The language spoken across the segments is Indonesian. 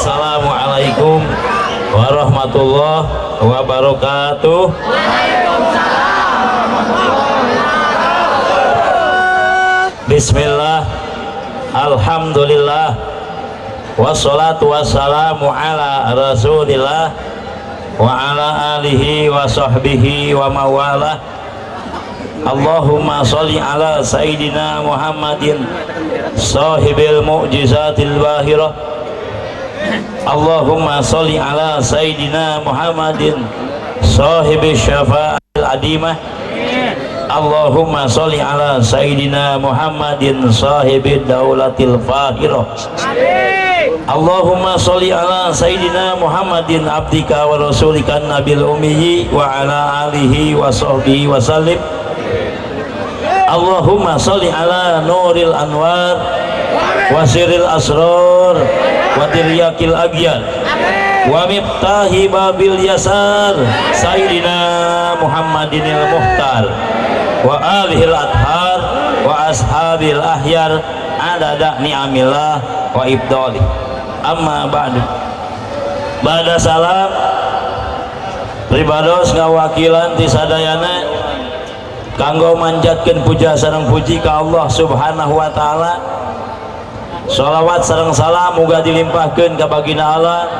Assalamualaikum warahmatullahi wabarakatuh. Bismillah, alhamdulillah, wassalatu wassalamu ala rasulillah wa ala alihi wa sahbihi wa mawalah. Allahumma sholli ala sayyidina Muhammadin sahibil mu'jizatil bahirah. Allahumma sholli ala sayyidina Muhammadin sahibil syafa'il adimah. Allahumma sholli ala sayyidina Muhammadin sahibid daulatil fahirah. Allahumma sholli ala sayyidina Muhammadin abdika wa rasulika nabil ummiyi wa ala alihi wa sahbihi wa sallim. Allahumma sholli ala nuril anwar wa sirril asrar wa tiryakil agyar wa miftahi babil yasar sayyidina Muhammadinil muhtar wa alihil athar wa ashabil ahyar adada ni'amillah wa ibdali. Amma ba'du. Ba'da salam pribados ngawakilan ti sadayana kanggo manjatkeun puja sareng puji ka Allah Subhanahu wa taala. Shalawat sareng salam muga dilimpahkeun ka baginda Allah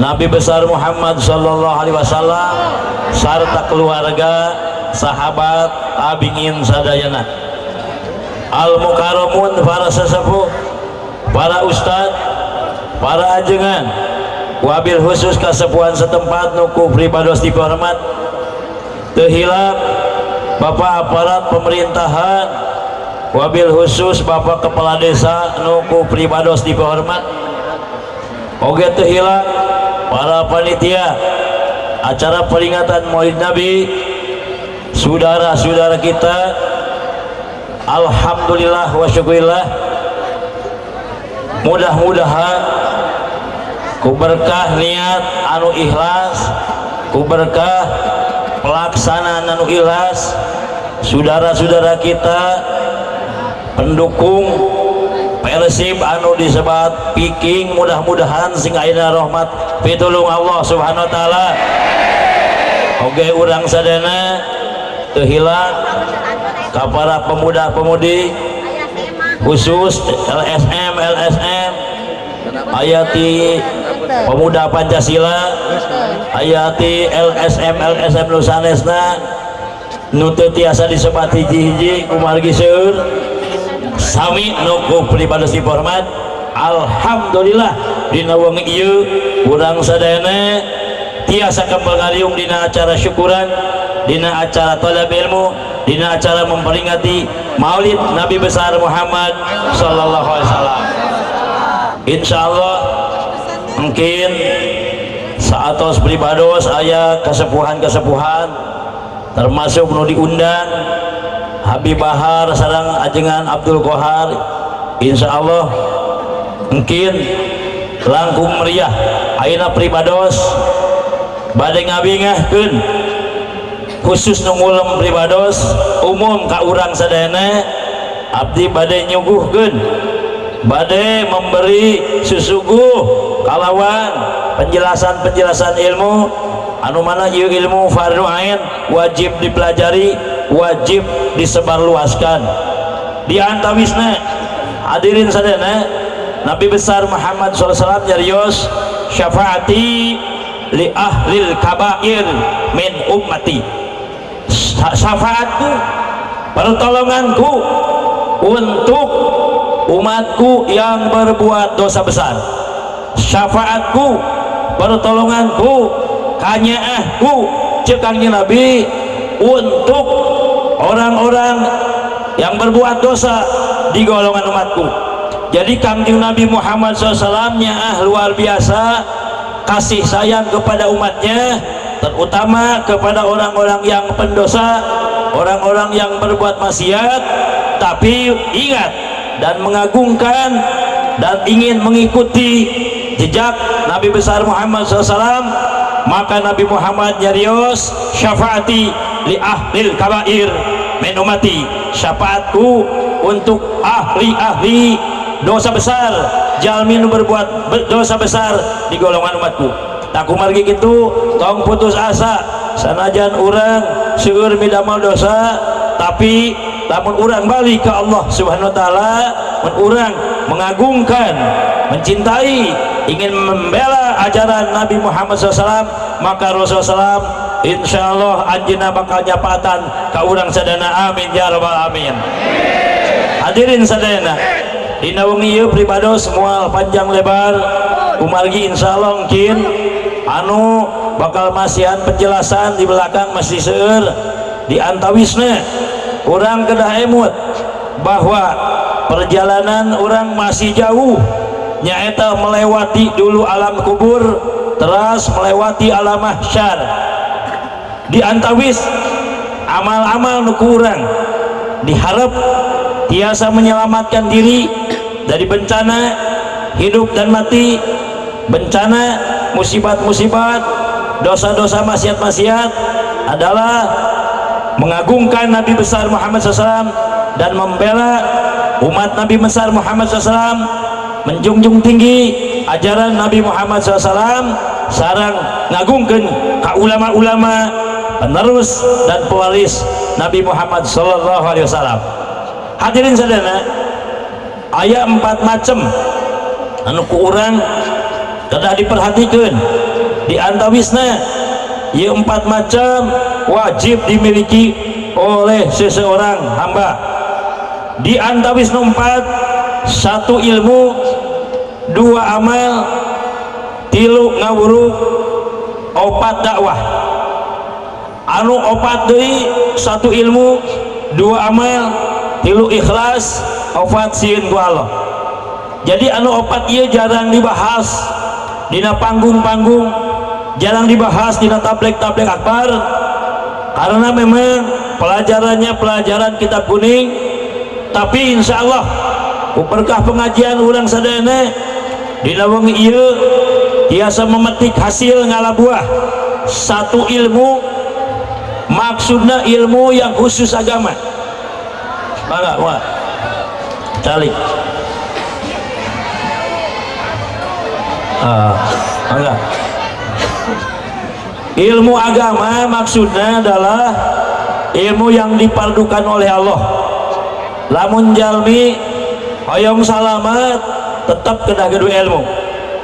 Nabi besar Muhammad sallallahu alaihi wasallam sarta keluarga, sahabat, abingin sadayana. Al mukarramun, para sesepuh, para ustad, para ajengan, wabil khusus kasepuhan setempat nuku pribados dihormat. Teu hilap Bapak aparat pemerintahan, wabil khusus Bapak kepala desa nuku pribados dihormat. Oge teu hilap para panitia acara peringatan Maulid Nabi, saudara-saudara kita. Alhamdulillah wa syukurillah, mudah-mudahan ku berkah niat anu ikhlas, ku berkah pelaksanaan anu ikhlas, saudara-saudara kita pendukung Persib anu disebat Piking, mudah-mudahan sing ayeuna rahmat pitulung Allah Subhanahu wa taala. Oge urang sadana teu hilang ka para pemuda-pemudi khusus LSM ayati pemuda Pancasila, ayati LSM Nusanesna nu teu tiasa disebat hiji-hiji kumargi seueur sami nuku pribados dihormat. Alhamdulillah dina wengi ieu urang sadayana tiasa kembal ngariung dina acara syukuran, dina acara thalab ilmu, dina acara memperingati Maulid Nabi besar Muhammad sallallahu alaihi wasallam. Insyaallah mungkin saatos pribados aya kasepuhan-kasepuhan termasuk nu diundang Habib Bahar sareng ajengan Abdul Qohar. Insyaallah mungkin langkung meriah ayeuna pribados bade ngabingahkeun khusus nu ngulem pribados umum ka urang sadayana. Abdi bade nyuguhkeun, bade memberi susuguh kalawan penjelasan-penjelasan ilmu anu mana ieu ilmu fardu ain, wajib dipelajari, wajib disebarluaskan. Di antawisna hadirin sadayana, Nabi besar Muhammad SAW nyarios syafaati li ahlil kabair min ummati. Syafaatku, pertolonganku untuk umatku yang berbuat dosa besar. Syafaatku, pertolonganku, kanyaahku cekangnya Nabi untuk orang-orang yang berbuat dosa di golongan umatku. Jadi Kangjeng Nabi Muhammad SAW nya luar biasa kasih sayang kepada umatnya, terutama kepada orang-orang yang pendosa, orang-orang yang berbuat maksiat, tapi ingat dan mengagungkan dan ingin mengikuti jejak Nabi besar Muhammad SAW. Maka Nabi Muhammad nyarios syafaati li ahlil kabair min ummati, syafaatku untuk ahli-ahli dosa besar jalmi nu berbuat dosa besar di golongan umatku. Tak kumargi kitu tong putus asa, sanajan urang seueur midamal dosa tapi lamun urang balik ke Allah Subhanahu wa taala, mun urang mengagungkan, mencintai, ingin membela ajaran Nabi Muhammad SAW, maka Rasulullah SAW insyaallah anjeunna bakal nyapatan ka urang sadana. Amin ya rabbal alamin. Hadirin sadayana, dina wengi ieu pribados moal panjang lebar kumargi insyaallah mungkin anu bakal masihan penjelasan di belakang masih seueur di antawisna urang kedah emut bahwa perjalanan orang masih jauh, nyaeta melewati dulu alam kubur terus melewati alam mahsyar. Di antawis amal-amal nuku urang diharap tiasa menyelamatkan diri dari bencana hidup dan mati, bencana musibat-musibat, dosa-dosa maksiat-maksiat adalah mengagungkan Nabi besar Muhammad SAW dan membela umat Nabi besar Muhammad SAW, menjunjung tinggi ajaran Nabi Muhammad SAW, sarang ngagungkeun ka ulama-ulama penerus dan pewaris Nabi Muhammad SAW. Hadirin sadana, aya 4 macam anu ku urang kedah diperhatikeun. Di antawisna ieu 4 macam wajib dimiliki oleh seseorang hamba. Di antawis 4, 1 ilmu, 2 amal, 3 ngawuruk, 4 dakwah. Anu 4 deui 1 ilmu, 2 amal, 3 ikhlas, 4 sieun ku Allah. Jadi anu 4 ieu jarang dibahas dina panggung-panggung, jarang dibahas dina tabligh-tabligh akbar, karena memang pelajarannya pelajaran kitab kuning. Tapi insya Allah berkah pengajian urang sadayana dina wengi ieu tiasa memetik hasil ngalabuah 1 ilmu, maksudna ilmu yang khusus agama. Bangga wah calik enggak. Ilmu agama maksudnya adalah ilmu yang dipardukan oleh Allah. Lamun jalmi hayang salamat tetap kedah gaduh ilmu.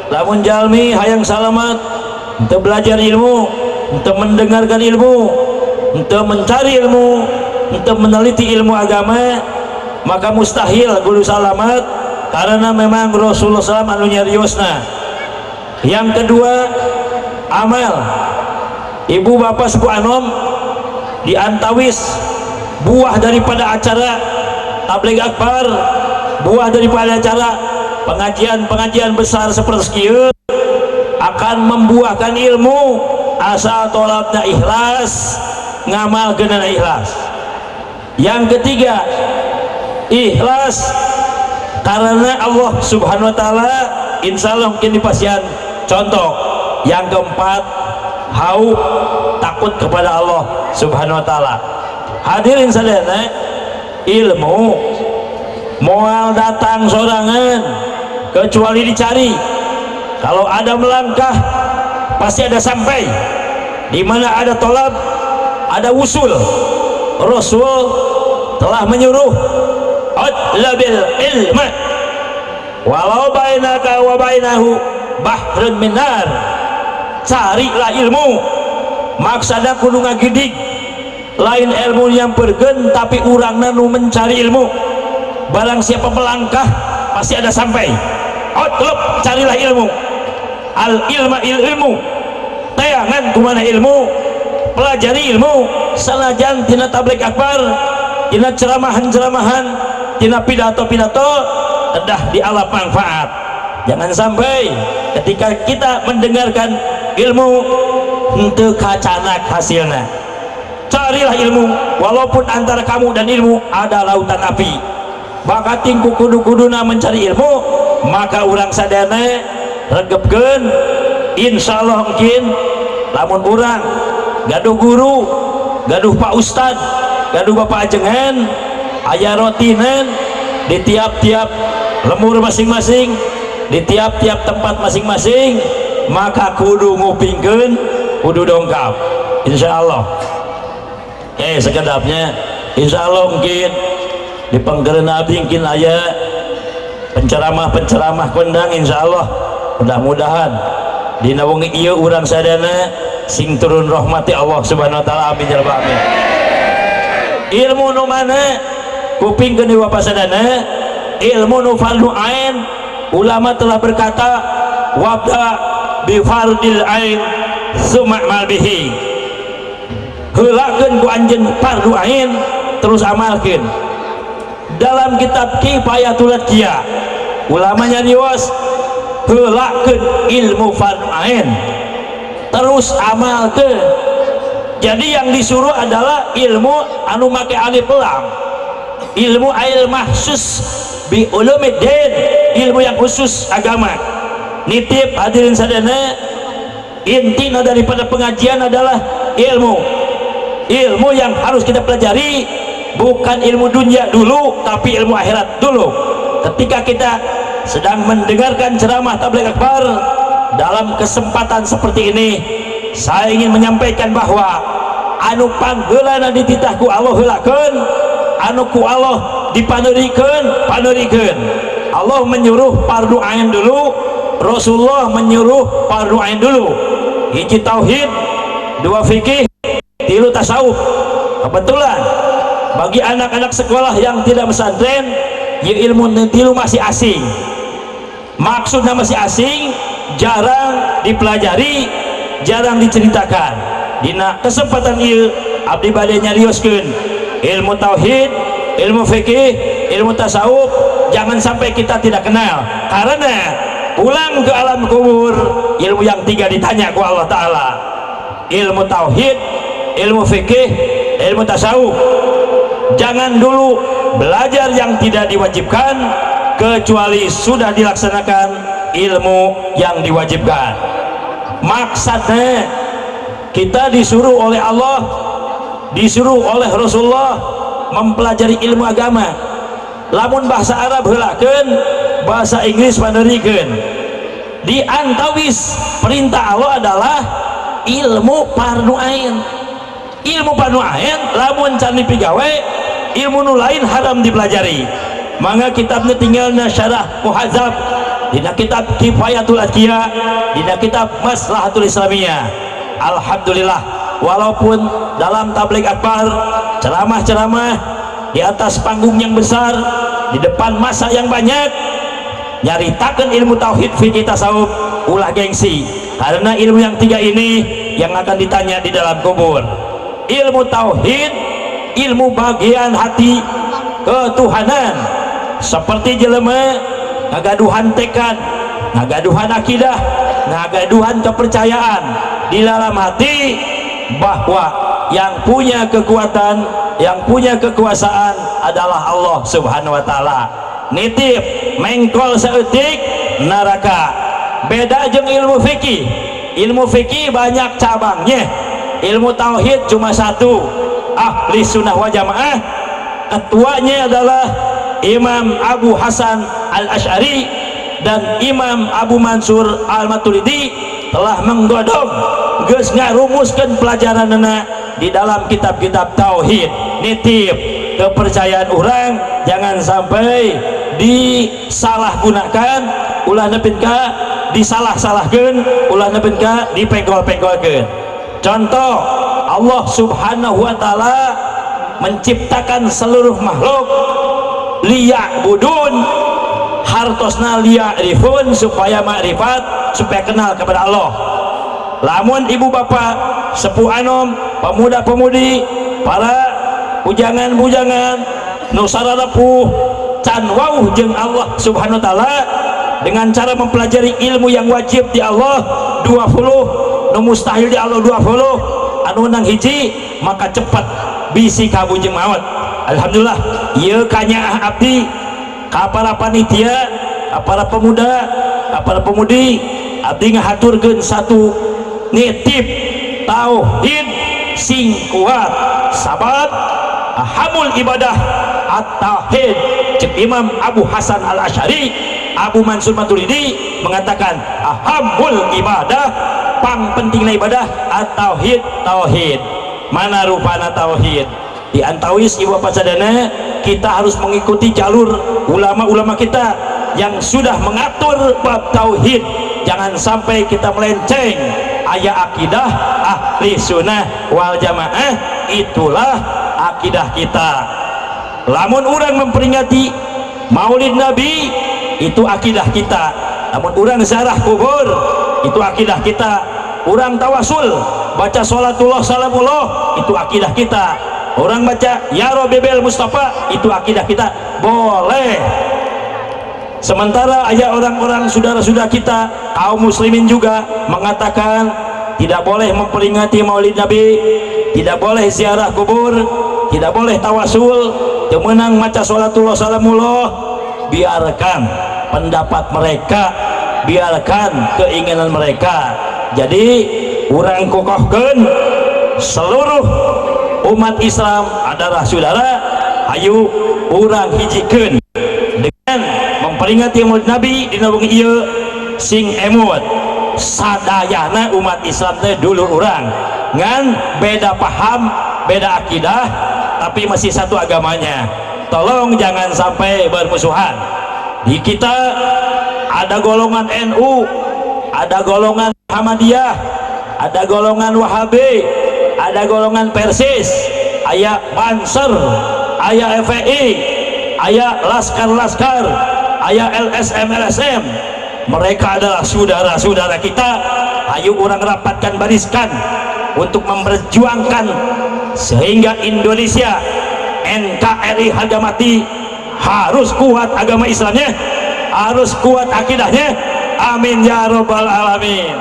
Lamun jalmi hayang salamat untuk belajar ilmu, untuk mendengarkan ilmu, untuk mencari ilmu, untuk meneliti ilmu agama, maka mustahil guru salamat, karena memang Rasulullah SAW anu nyariosna. Yang kedua, amal. Ibu bapak sepuh anom, di antawis buah daripada acara tabligh akbar, buah daripada acara pengajian-pengajian besar seperti itu akan membuahkan ilmu asal tolabna ikhlas, ngamal genana ikhlas. Yang ketiga, ikhlas karena Allah Subhanahu wa taala, insyaallah mungkin dipasihan contoh. Yang keempat, hau takut kepada Allah Subhanahu wa taala. Hadirin sadayana, ilmu moal datang sorangan kecuali dicari. Kalau ada melangkah pasti ada sampai. Di mana ada tolab ada wusul. Rasul telah menyuruh atlabil ilma walau bainaka wa bainahu bahrun minar. Carilah ilmu, maksudnya kudu ngagidik lain ilmu yang pergen, tapi urangna nu mencari ilmu. Barang siapa melangkah pasti ada sampai. Otlub, carilah ilmu. Al ilma ilmu, tayangan kumana ilmu, pelajari ilmu. Sanajan tina tabligh akbar, tina ceramahan-ceramahan, tina pidato-pidato, kedah dialap manfaat. Jangan sampai ketika kita mendengarkan ilmu henteu kacanak hasilna. Carilah ilmu, walaupun antara kamu dan ilmu ada lautan api. Maka tingku kudu-kuduna mencari ilmu, maka urang sadana regepkeun insyaallah mungkin lamun urang gaduh guru, gaduh pak ustad, gaduh bapak ajengan, aya rotinan di tiap-tiap lemur masing-masing di tiap-tiap tempat masing-masing, maka kudu ngupingkeun, kudu dongkap insyaallah. Sekedapnya insyaallah mungkin di panggereun abdi mungkin aya penceramah kondang insyaallah. Mudah-mudahan dina wengi ieu urang sadana sing turun rahmati Allah subhanahu wa ta'ala. Amin ya rabbal alamin. Ilmu nu mana kupingkeun di wapasadana, ilmu nu fardu ain. Ulama telah berkata wabda bi fardil ain summa mal bihi, heulakeun ku anjeun fardu ain terus amalkeun. Dalam kitab Kifayatul Atqiya ulamanya nyarios heulakeun ilmu fardu ain terus amalkeun. Jadi yang disuruh adalah ilmu anu make alif lam, ilmu ail mahsus bi ulumiddin, ilmu yang khusus agama. Nitip hadirin sadana, intina daripada pengajian adalah ilmu yang harus kita pelajari, bukan ilmu dunia dulu tapi ilmu akhirat dulu. Ketika kita sedang mendengarkan ceramah tabligh akbar dalam kesempatan seperti ini, saya ingin menyampaikan bahwa anu panggeulana dititah ku Allah heulakeun, anu ku Allah dipanurikeun. Allah menyuruh fardu ain dulu, Rasulullah menyuruh fardu ain dulu. Hiji tauhid, dua fikih, tilu tasawuf. Kebetulan bagi anak-anak sekolah yang tidak pesantren, ya ilmu tilu masih asing. Maksudnya masih asing, jarang dipelajari, jarang diceritakan. Dina kesempatan ieu abdi bade nyarioskeun ilmu tauhid, ilmu fikih, ilmu tasawuf, jangan sampai kita tidak kenal. Karena pulang ke alam kubur, ilmu yang tiga ditanya ku Allah Ta'ala: ilmu tauhid, ilmu fikih, ilmu tasawuf. Jangan dulu belajar yang tidak diwajibkan kecuali sudah dilaksanakan ilmu yang diwajibkan. Maksudnya kita disuruh oleh Allah, disuruh oleh Rasulullah mempelajari ilmu agama. Lamun bahasa Arab heulakeun, bahasa Inggris panderikeun. Di antawis perintah Allah adalah ilmu fardu ain. Ilmu fardu ain lamun can dipigawe, ilmu nu lain haram dipelajari. Mangga kitabnya tinggalna syarah muhadzab, dina kitab Kifayatul Atqiya, dina kitab Maslahatul Islamiyah. Alhamdulillah, walaupun dalam tabligh akbar ceramah-ceramah di atas panggung yang besar, di depan masa yang banyak, nyaritakan ilmu tauhid, fikih, tasawuf, ulah gengsi. Karena ilmu yang tiga ini yang akan ditanya di dalam kubur. Ilmu tauhid, ilmu bagian hati ketuhanan, seperti jelema ngagaduhan tekad, ngagaduhan akidah, ngagaduhan kepercayaan di dalam hati bahwa yang punya kekuatan, yang punya kekuasaan adalah Allah Subhanahu wa Ta'ala. Nitip mengkol saeutik neraka. Beda jeung ilmu fikih. Ilmu fikih banyak cabangnya, ilmu tauhid cuma satu, ahli sunnah wal jamaah. Ketuanya adalah Imam Abu Hasan Al-Asy'ari dan Imam Abu Mansur Al-Maturidi telah menggodong geus ngarumuskeun pelajaranna di dalam kitab-kitab tauhid. Nitip kepercayaan orang jangan sampai disalahgunakan, ulah nepin ka disalah-salahkeun, ulah nepin ka dipegol-pegolkeun. Contoh, Allah Subhanahu wa Ta'ala menciptakan seluruh makhluk liya'budun, hartosna liya'rifun, supaya makrifat, supaya kenal kepada Allah. Lamun ibu bapak, sepuh anom, pemuda-pemudi, para bujangan-bujangan nu sararapuh can wauh jeung Allah Subhanahu wa Ta'ala dengan cara mempelajari ilmu yang wajib di Allah 20, nu mustahil di Allah 20, anu nang hiji, maka cepat bisi kabujeng maot. Alhamdulillah, ieu kanyaah abdi ka para panitia, para pemuda, para pemudi, abdi ngahaturkeun satu nitip tauhid sing kuat, sabat hamul ibadah at-tauhid cek Imam Abu Hasan Al-Asy'ari Abu Mansur Maturidi mengatakan ahamul ibadah, pang pentingna ibadah at-tauhid, tauhid. Mana rupana tauhid? Di antawis ibu bapak sadana, kita harus mengikuti jalur ulama-ulama kita yang sudah mengatur bab tauhid. Jangan sampai kita melenceng. Aya akidah ahli sunnah wal jamaah, itulah akidah kita. Lamun orang memperingati maulid nabi, itu akidah kita. Namun orang ziarah kubur, itu akidah kita. Orang tawasul, baca sholatullah salamullah, itu akidah kita. Orang baca ya Robbel Mustafa, itu akidah kita. Boleh. Sementara ada orang-orang saudara-saudara kita kaum muslimin juga mengatakan tidak boleh memperingati maulid nabi, tidak boleh ziarah kubur, tidak boleh tawasul, temenang maca sholatullah salamullah. Biarkan pendapat mereka, biarkan keinginan mereka. Jadi orang kokohkan seluruh umat Islam adalah saudara, ayo orang hijikeun dengan memperingati maulid nabi di nabung ieu sing emut sadayana umat Islam teh dulu orang ngan beda paham, beda akidah, tapi masih satu agamanya. Tolong jangan sampai bermusuhan. Di kita ada golongan NU, ada golongan Muhammadiyah, ada golongan Wahabi, ada golongan Persis, aya Banser, aya FPI, aya Laskar-Laskar, aya LSM. Mereka adalah saudara-saudara kita. Ayo orang rapatkan bariskan untuk memperjuangkan sehingga Indonesia NKRI harga mati harus kuat agama Islamnya, harus kuat akidahnya. Amin ya robbal alamin.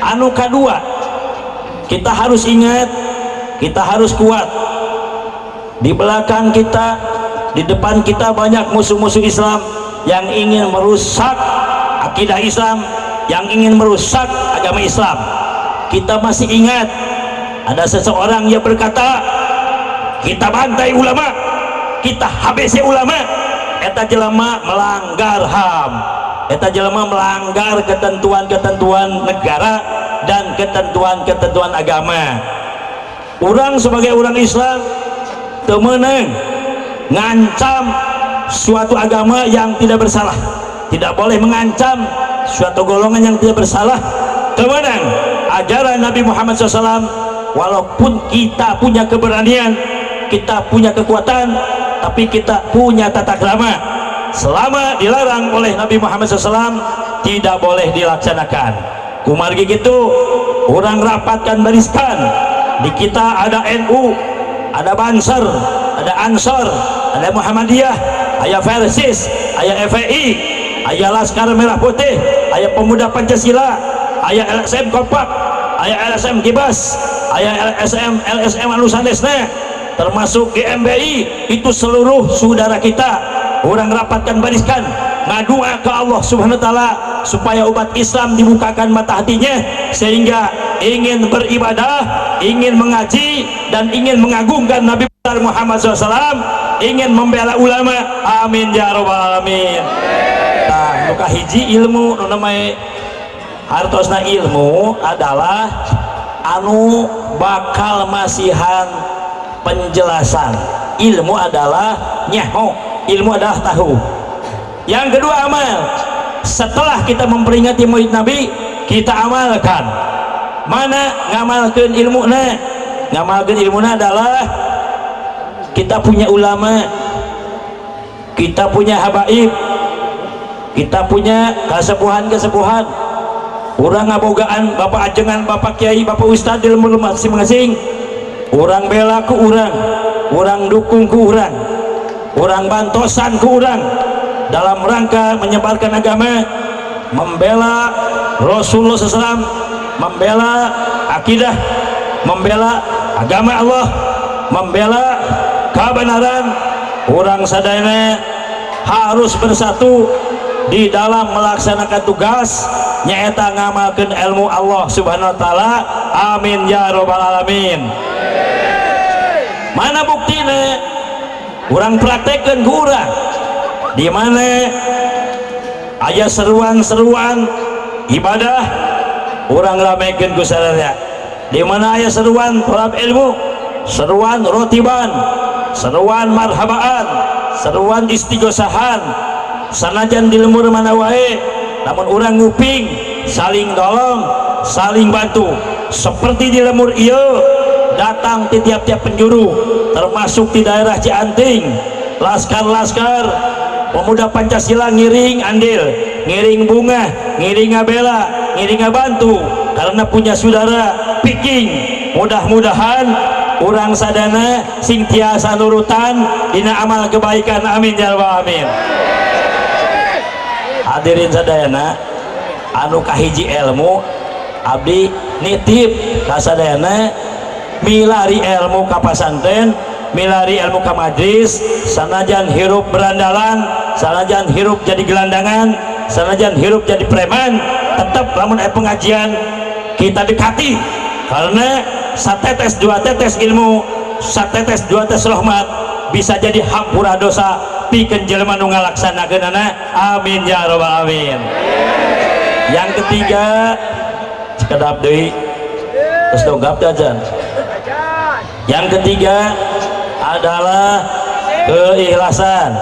Anu kedua, kita harus ingat, kita harus kuat. Di belakang kita, di depan kita banyak musuh-musuh Islam yang ingin merusak akidah Islam, yang ingin merusak agama Islam. Kita masih ingat ada seseorang yang berkata, kita bantai ulama, kita habisi ulama, eta jelema melanggar HAM, eta jelema melanggar ketentuan-ketentuan negara dan ketentuan-ketentuan agama. Orang sebagai orang Islam temenang ngancam suatu agama yang tidak bersalah, tidak boleh mengancam suatu golongan yang tidak bersalah. Temenang ajaran Nabi Muhammad SAW. Walaupun kita punya keberanian, kita punya kekuatan, tapi kita punya tata krama. Selama dilarang oleh Nabi Muhammad SAW, tidak boleh dilaksanakan. Kumargi gitu, orang rapatkan bariskan. Di kita ada NU, ada Banser, ada Ansor, ada Muhammadiyah, ada Persis, ada FPI, ada Laskar Merah Putih, ada Pemuda Pancasila, ada LSM Kompak, ada LSM Gibas, ada LSM Anusanesna, termasuk GMBI. Itu seluruh saudara kita. Orang rapatkan bariskan, ngadua ke Allah Subhanahu wa Ta'ala supaya umat Islam dibukakan mata hatinya sehingga ingin beribadah, ingin mengaji, dan ingin mengagungkan Nabi Muhammad SAW, ingin membela ulama. Amin ya robbal alamin. Nah, nuka hiji ilmu namanya hartosna ilmu adalah anu bakal masihan penjelasan. Ilmu adalah nyaho, ilmu adalah tahu. Yang kedua amal. Setelah kita memperingati maulid Nabi, kita amalkan. Mana ngamalkan ilmuna? Ngamalkan ilmuna adalah kita punya ulama, kita punya habaib, kita punya kesepuhan-kesepuhan. Orang ngabogaan bapak ajengan, bapak kiai, bapak ustad di lemur masing-masing. Orang bela ku orang dukung ku orang bantosan ku dalam rangka menyebarkan agama, membela Rasulullah SAW, membela akidah, membela agama Allah, membela kebenaran. Orang sadayana harus bersatu di dalam melaksanakan tugas nyaeta ngamalkeun ilmu Allah Subhanahu wa Ta'ala. Amin ya robbal alamin. Mana buktinya? Orang praktekkan kurang di mana aya seruan-seruan ibadah urang ramekeun ku sadaya. Di mana aya seruan thalab ilmu, seruan rotiban, seruan marhabaan, seruan istighosahan, sanajan di lemur mana wae namun urang nguping saling tolong, saling bantu. Seperti di lemur ieu datang di tiap-tiap penjuru termasuk di daerah Cianting, laskar-laskar pemuda Pancasila ngiring andil, ngiring bunga, ngiring bela, ngiring bantu karena punya saudara piking. Mudah-mudahan urang sadana sing tiasa nurutan dina amal kebaikan, amin ya rabbal alamin. Hadirin sadayana anu kahiji ilmu abdi nitip ka sadayana milari ilmu ka pasantren, milari ilmu ka majlis, sanajan hirup berandalan, sanajan hirup jadi gelandangan, sanajan hirup jadi preman, tetap lamun aya pengajian kita dekati karena satetes dua tetes ilmu, satetes dua tetes rahmat bisa jadi hampura dosa pikeun jelema nu ngalaksanakeunana, amin ya rabbal alamin. Yang ketiga sekedap deui terus donggap jajan. Yang ketiga adalah keikhlasan,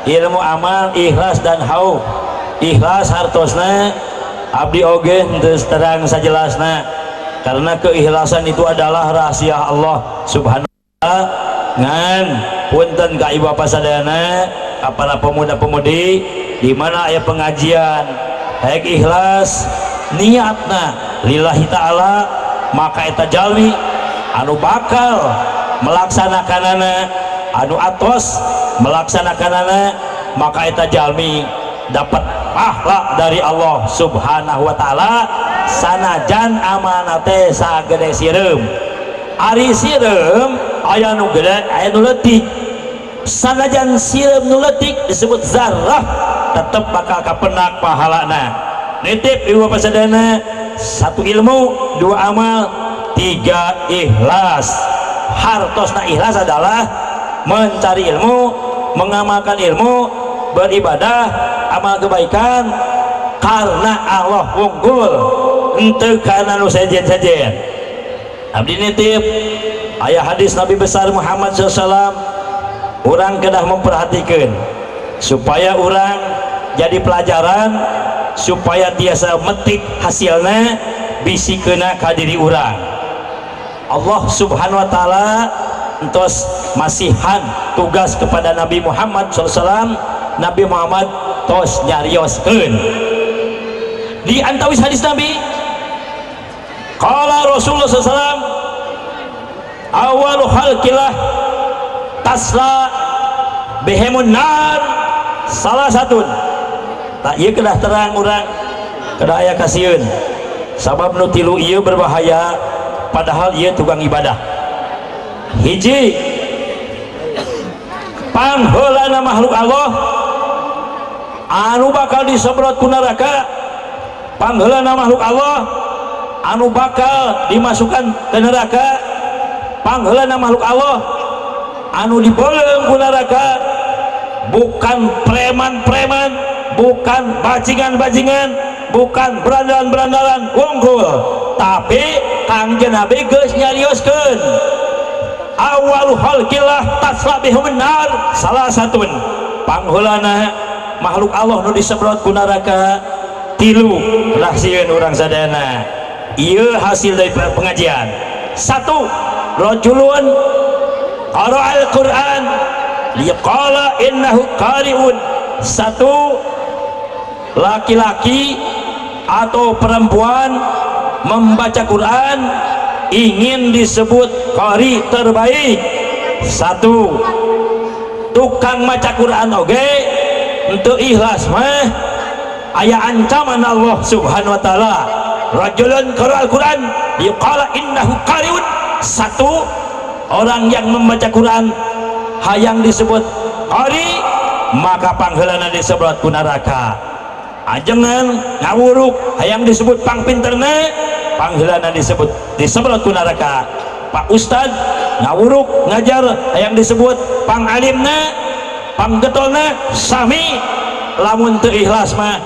ilmu amal ikhlas dan hauf. Ikhlas hartosna abdi oge teu terang sajelasna karena keikhlasan itu adalah rahasia Allah subhanahu wa ta'ala. Ngan punten ka ibu bapak sadayana, ka para pemuda-pemudi di mana aya pengajian hayang ikhlas niatna lillahi ta'ala, maka eta jalmi anu bakal melaksanakanana, anu atos melaksanakanana, maka eta jalmi dapat pahala dari Allah subhanahu wa ta'ala sanajan amanate sagede sireum. Ari sireum aya nu gede aya nu leutik, sanajan sireum nu leutik disebut zarrah tetep bakal kapenak pahalana. Nitip ibu bapak sadayana, satu ilmu, dua amal, tiga ikhlas. Hartosna ikhlas adalah mencari ilmu, mengamalkan ilmu, beribadah, amal kebaikan karena Allah unggul, henteu kana nu sejen-sejen. Abdi nitip aya hadis Nabi besar Muhammad SAW, urang kedah memperhatikan supaya urang jadi pelajaran, supaya tiasa metik hasilnya bisi kena ka diri urang. Allah subhanahu wa ta'ala entos masihan tugas kepada Nabi Muhammad SAW. Nabi Muhammad tos nyarioskeun di antawis hadis Nabi, qala Rasulullah SAW, awalu khalqillah tasla behemun nar salah satu. Tak ieu kedah terang urang kedah aya kasieun sabab nu tilu ieu berbahaya padahal ieu tukang ibadah. Hiji, pangheulana makhluk Allah anu bakal disemprot ku neraka, pangheulana makhluk Allah anu bakal dimasukkan ke neraka, pangheulana makhluk Allah anu dibeuleung ku neraka bukan preman-preman, bukan bajingan-bajingan, bukan berandalan-berandalan unggul, tapi Kangjeng Nabi geus nyarioskeun awal khalqillah tasbihum nar salah satun, pangheulana makhluk Allah nu disemprot ku neraka tilu. Rahsieun urang sadayana ieu hasil dari pengajian. Satu, rajulun qara'al Qur'an liqala innahu qari'un. Satu, laki-laki atau perempuan membaca Quran ingin disebut qari terbaik. Satu, tukang maca Quran oge untuk ikhlas mah aya ancaman Allah subhanahu wa ta'ala. Rajulun qara'al Quran yuqala innahu qari'un. Satu, orang yang membaca Quran hayang disebut qari, maka pangheulana disebut ku neraka. Ajengan ngawuruk hayang disebut pangpinterna, pangheulana disebut ku neraka. Pak Ustad ngawuruk ngajar hayang disebut pangalimna, panggetolna sami, lamun teu ikhlas mah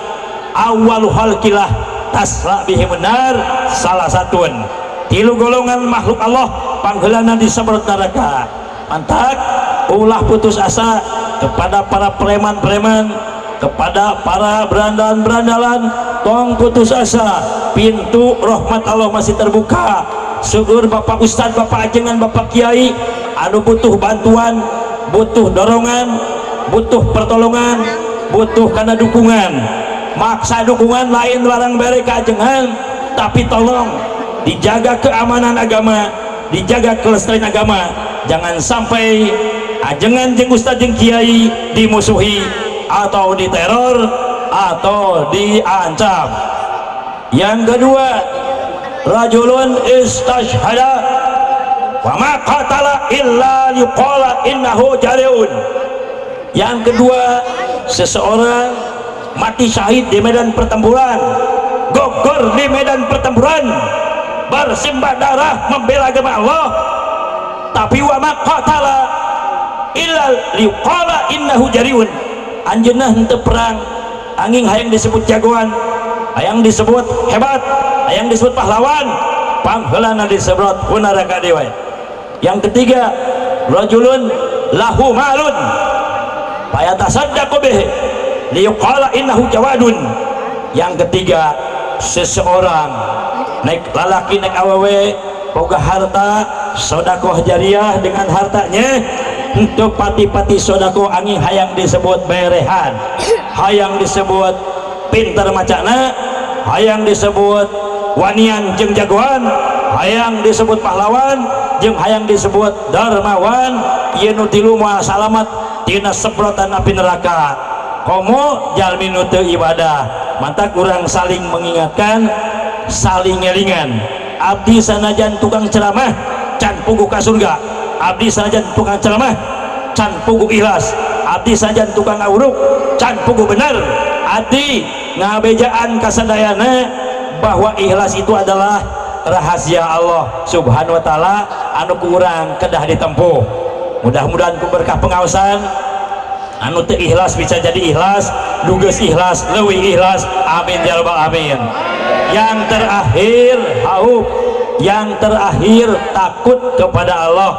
awal halqilah tasra bihi benar salah satun tilu golongan makhluk Allah pangheulana disemprot neraka. Mantak ulah putus asa kepada para preman-preman, kepada para berandalan-berandalan, tong putus asa, pintu rahmat Allah masih terbuka. Syukur Bapak Ustadz, Bapak Ajengan, Bapak Kiai anu butuh bantuan, butuh dorongan, butuh pertolongan, butuh karena dukungan, maksa dukungan lain larang bere kajengan, tapi tolong dijaga keamanan agama, dijaga kelestarian agama. Jangan sampai ajengan jeung ustaz jeung kiai dimusuhi atau diteror atau diancam. Yang kedua, rajulun istashhada wa ma qatala illa yuqala innahu jariun. Yang kedua, seseorang mati syahid di medan pertempuran, gugur di medan pertempuran, bersimbah darah membela agama Allah, tapi wa ma qatala illa liqala innahu jariun. Anjeunna henteu perang angin hayang disebut jagoan, hayang disebut hebat, hayang disebut pahlawan, pangheulana disebut ku neraka dewe. Yang ketiga, rajulun lahu malun fayatasaddaqu bihi liqala innahu jawadun. Yang ketiga, seseorang naik lalaki naik awewe boga harta sodakoh jariah dengan hartanya untuk pati-pati sodakoh angin hayang disebut berehan, hayang disebut pinter macana, hayang disebut wanian jeung jagoan, hayang disebut pahlawan jeung hayang disebut darmawan. Ieu nu tilu moal salamat tina semprotan api neraka. Komo jalmi nu teu ibadah, mantak urang saling mengingatkan, saling ngelingan. Abdi sanajan tukang ceramah can puguh ka surga, abdi sanajan tukang ceramah can puguh ikhlas, abdi sanajan tukang awruk can puguh benar. Abdi ngabejaan kasadayana bahwa ikhlas itu adalah rahasia Allah subhanahu wa ta'ala anu ku urang kedah ditempuh. Mudah-mudahan ku berkah pengawasan anu teu ikhlas bisa jadi ikhlas, duges ikhlas, leuwih ikhlas, amin ya rabbal alamin. Yang terakhir haub, yang terakhir takut kepada Allah.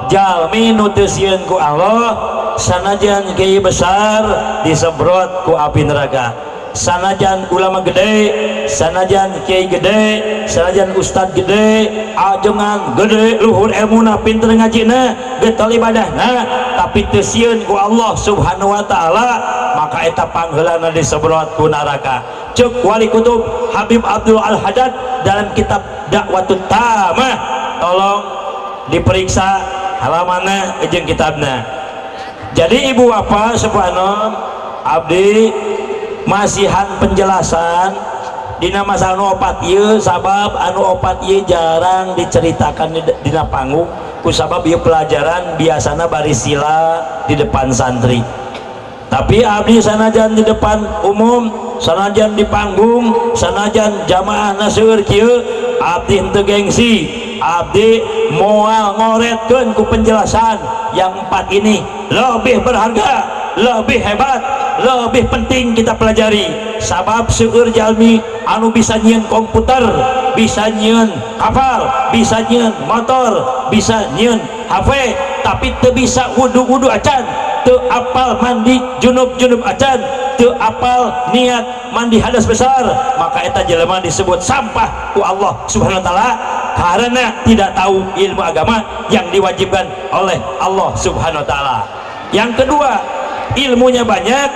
Jalmi nu teu sieun ku Allah sanajan kiai besar disemprot ku api neraka, sanajan ulama gede, sanajan kiai gede, sanajan ustad gede, ajengan gede, luhur ilmuna, pinter ngajina, getol ibadahna, tapi teu sieun ku Allah subhanahu wa ta'ala, maka eta pangheulana disemprot ku neraka. Cek Wali Kutub Habib Abdul Al-Haddad dalam kitab Dakwatut Tamah, tolong diperiksa halamanna jeung kitabna. Jadi ibu bapak subhanallah, abdi masihan penjelasan dina masalah anu opat ieu, sabab anu opat ieu jarang diceritakan dina panggung kusabab ieu pelajaran biasana barisila di depan santri. Tapi abdi sanajan di depan umum, sanajan di panggung, sanajan jamaah naseur kieu, abdi henteu gengsi, abdi moal ngoretkeun ku penjelasan yang empat ini lebih berharga, lebih hebat, lebih penting kita pelajari. Sabab seueur jalmi anu bisa nyieun komputer, bisa nyieun kapal, bisa nyieun motor, bisa nyieun HP, tapi teu bisa wudu acan, teu apal mandi junub acan, teu apal niat mandi hadas besar, maka eta jelema disebut sampah ku Allah subhanahu wa ta'ala karena tidak tahu ilmu agama yang diwajibkan oleh Allah subhanahu wa ta'ala. Yang kedua, ilmunya banyak,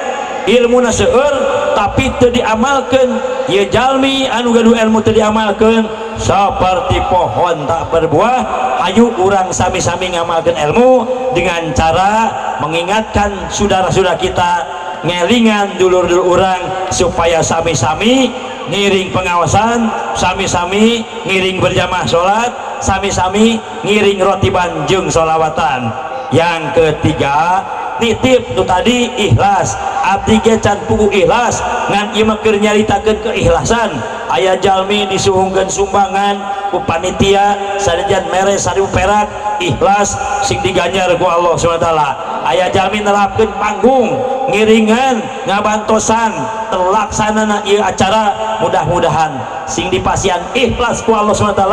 ilmuna seueur tapi teu diamalkeun. Ieu jalmi anu gaduh ilmu teu diamalkeun seperti pohon tak berbuah. Hayu urang sami-sami ngamalkeun ilmu dengan cara mengingatkan saudara-saudara kita, ngelingan dulur-dulur urang supaya sami-sami ngiring pengawasan, sami-sami ngiring berjamaah sholat, sami-sami ngiring rotiban jeung sholawatan. Yang ketiga, nitip itu tadi ikhlas. Abdi ge can puguh ikhlas ngan ieu mah keur nyaritakeun keikhlasan. Aya jalmi disuhungkeun sumbangan ku panitia sanajan mere 1000 perak, ikhlas sing diganjar ku Allah Subhanahu wa taala. aya jalmi nerapkeun panggung ngiringan ngabantosan terlaksana ieu acara mudah-mudahan sing dipasian ikhlas ku Allah SWT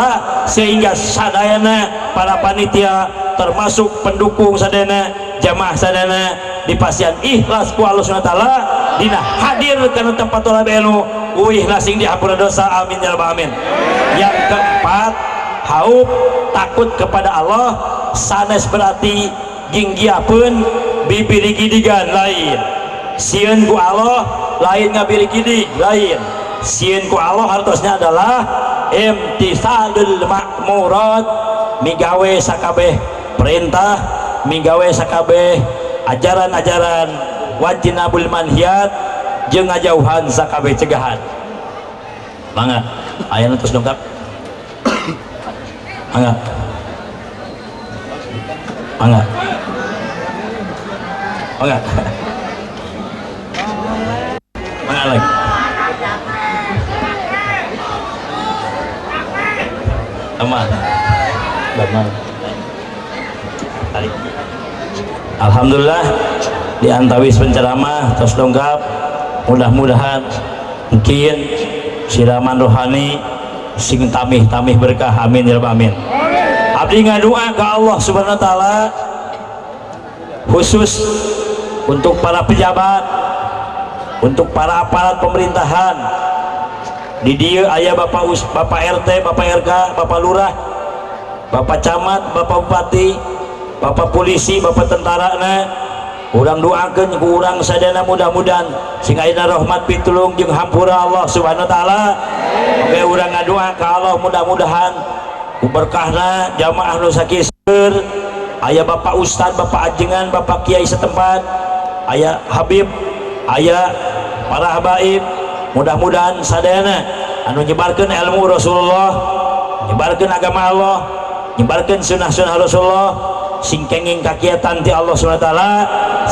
sehingga sadayana para panitia termasuk pendukung sadayana jamaah sadayana dipasian ikhlas ku Allah SWT dina hadir kana tempat ulah belu uih sing diampura dosa amin ya rabbal alamin. Yang keempat haub takut kepada Allah sanes berarti ginggiapeun bibiri gidigan lain sieun ku Allah lain ngabiri gidig lain sieun ku Allah hartosnya adalah imtisalul ma'murat migawe sakabeh perintah migawe sakabeh ajaran-ajaran wajinabul manhiyat jeung ngajauhan sakabeh cegahan. Mangga aya terus dongkap mangga mangga mangga mangga lagi aman aman. Alhamdulillah di antawis penceramah terus dongkap mudah-mudahan mungkin siraman rohani sing tamih-tamih berkah amin ya rabbal alamin. Abdi ngadoa ke Allah subhanahu wa ta'ala khusus untuk para pejabat untuk para aparat pemerintahan di dia aya Bapak RT, Bapak RK, Bapak Lurah, Bapak Camat, Bapak Bupati, Bapak Polisi, Bapak Tentara urang doakeun ku urang sadana mudah-mudahan sing ayeuna rahmat pitulung jeung hampura Allah subhanahu wa ta'ala. Oke urang ngadoa ka Allah mudah-mudahan berkahna jamaah nu sakiseur aya Bapak Ustad, Bapak Ajengan, Bapak Kiai setempat, aya Habib, aya para habaib, mudah-mudahan sadayana anu nyebarkeun ilmu Rasulullah, nyebarkeun agama Allah, nyebarkeun sunnah-sunnah Rasulullah sing kenging kakiatan ti Allah SWT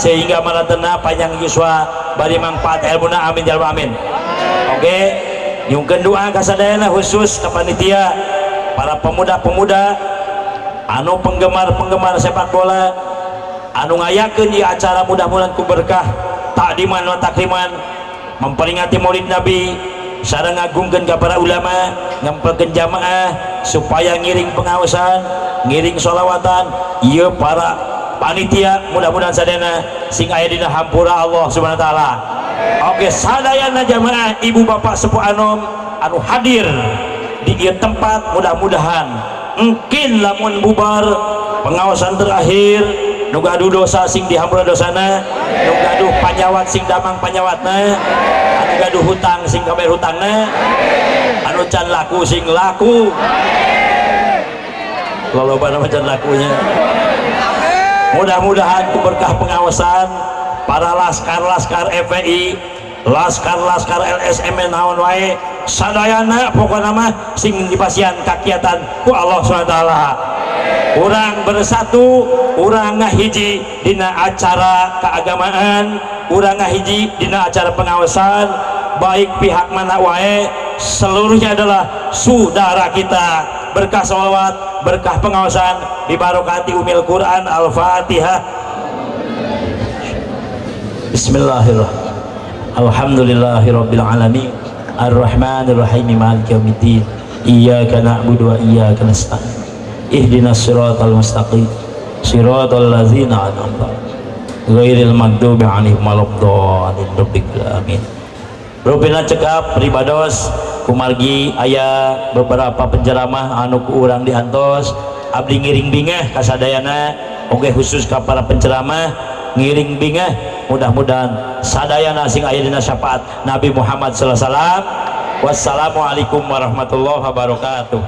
sehingga maratena panjang yuswa bari manfaat ilmuna amin ya rabbal alamin. Oke nyungkeun doa ka sadayana khusus ka panitia para pemuda-pemuda anu penggemar sepak bola anu ngayakeun ieu acara mudah-mudahan ku berkah takdiman wa takriman memperingati maulid Nabi sareng ngagungkeun ka para ulama ngempelkeun jamaah supaya ngiring pengawasan ngiring sholawatan ieu para panitia mudah-mudahan sadayana sing aya dina hampura Allah subhanahu wa ta'ala. Oke sadayana jamaah ibu bapak sepuh anom anu hadir di ieu tempat mudah-mudahan mungkin lamun bubar pengawasan terakhir nu gaduh dosa sing dihampura dosana nu gaduh panyawat sing damang panyawatna anu gaduh hutang sing kabayar hutangna anu can laku sing laku loloba nama can lakunya. Mudah-mudahan berkah pengawasan para laskar-laskar FPI, laskar-laskar LSM naon wae sadayana pokokna mah sing dipasian kakiatan ku Allah SWT. Urang bersatu, urang ngahiji dina acara keagamaan, urang ngahiji dina acara pengawasan, baik pihak mana wae seluruhnya adalah saudara kita. Berkah sholawat, berkah pengawasan dibarokati umil Quran Al-Fatihah. Bismillahirrahmanirrahim. Alhamdulillahirabbil alamin. Arrahmanirrahim maliki yaumiddin. Iyyaka na'budu wa iyyaka nasta'in. Ihdinas siratal mustaqim. Siratal ladzina an'amta 'alaihim ghairil maghdubi 'alaihim waladdallin. Amin. Rupina cekap pribados kumargi aya beberapa penceramah anu ku urang diantos abdi ngiring bingah kasadayana oge khusus ka para penceramah ngiring bingah mudah-mudahan sadayana sing aya dina syafaat Nabi Muhammad sallallahu alaihi wasallam. Wassalamualaikum warahmatullahi wabarakatuh.